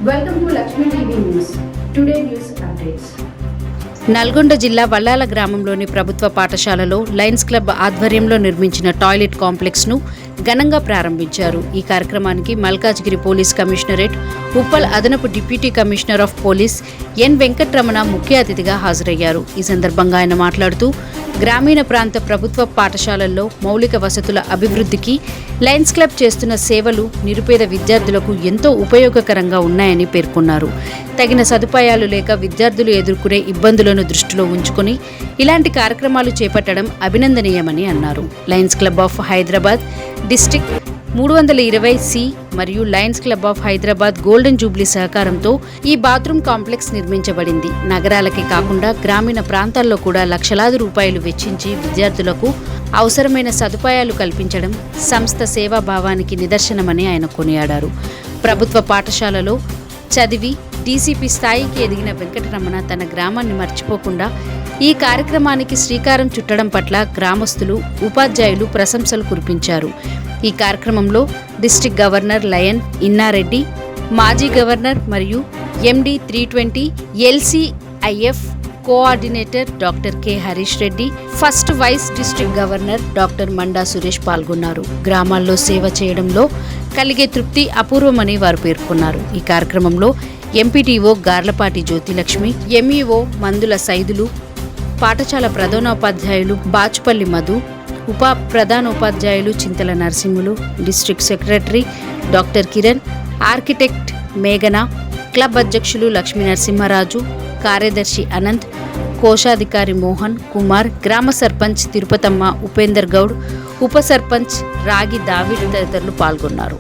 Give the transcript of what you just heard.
Welcome to Lakshmi TV News. Today news updates. Nalgonda జిల్లా వల్లాల గ్రామంలోని ప్రభుత్వ పాఠశాలలో లయన్స్ క్లబ్ ఆధ్వర్యంలో నిర్మించిన టాయిలెట్ కాంప్లెక్స్ ను ఘనంగా ప్రారంభించారు. ఈ కార్యక్రమానికి మల్కాజ్గిరి పోలీస్ కమిషనరేట్ ఉప్పల్ అదనపు డిప్యూటీ కమిషనర్ ఆఫ్ పోలీస్ ఎన్ వెంకట్రమణ ముఖ్య అతిథిగా హాజరయ్యారు. ఈ సందర్భంగా ఆయన మాట్లాడుతూ గ్రామీణ ప్రాంత ప్రభుత్వ పాఠశాలల్లో మౌలిక వసతుల అభివృద్ధికి లయన్స్ క్లబ్ చేస్తున్న సేవలు నిరుపేద విద్యార్థులకు ఎంతో ఉపయోగకరంగా ఉన్నాయని పేర్కొన్నారు. తగిన సదుపాయాలు లేక విద్యార్థులు ఎదుర్కొనే ఇబ్బందులను దృష్టిలో ఉంచుకొని ఇలాంటి కార్యక్రమాలు చేపట్టడం అభినందనీయమని అన్నారు. Lions club of Hyderabad district 320C మరియు Lions club of Hyderabad golden Jubilee సహకారంతో ఈ బాత్రూమ్ కాంప్లెక్స్ నిర్మించబడింది. నగరాలకే కాకుండా గ్రామీణ ప్రాంతాల్లో కూడా లక్షలాది రూపాయలు వెచ్చించి విద్యార్థులకు అవసరమైన సదుపాయాలు కల్పించడం సంస్థ సేవాభావానికి నిదర్శనమని ఆయన కొనియాడారు. ప్రభుత్వ పాఠశాలలో చదివి డీసీపీ స్థాయికి ఎదిగిన వెంకటరమణ తన గ్రామాన్ని మర్చిపోకుండా ఈ కార్యక్రమానికి శ్రీకారం చుట్టడం పట్ల గ్రామస్తులు, ఉపాధ్యాయులు ప్రశంసలు కురిపించారు. ఈ కార్యక్రమంలో డిస్ట్రిక్ట్ గవర్నర్ లయన్ ఇన్నారెడ్డి, మాజీ గవర్నర్ మరియు MD 320 LCIF coordinator doctor K Harish Reddy, first vice district governor doctor Manda Suresh పాల్గొన్నారు. గ్రామాల్లో సేవ చేయడంలో కలిగే తృప్తి అపూర్వమని వారు పేర్కొన్నారు. ఈ కార్యక్రమంలో ఎంపీటీఓ గార్లపాటి జ్యోతిలక్ష్మి, MEO మందుల సైదులు, పాఠశాల ప్రధానోపాధ్యాయులు బాచుపల్లి మధు, ఉప ప్రధానోపాధ్యాయులు Chintala Narasimhulu, district secretary doctor Kiran, architect మేఘన, క్లబ్ అధ్యక్షులు లక్ష్మీ నరసింహరాజు, కార్యదర్శి అనంత్, కోశాధికారి మోహన్ కుమార్, గ్రామ సర్పంచ్ తిరుపతమ్మ ఉపేందర్ గౌడ్, ఉప సర్పంచ్ రాగి దావిడ్ తదితరులు పాల్గొన్నారు.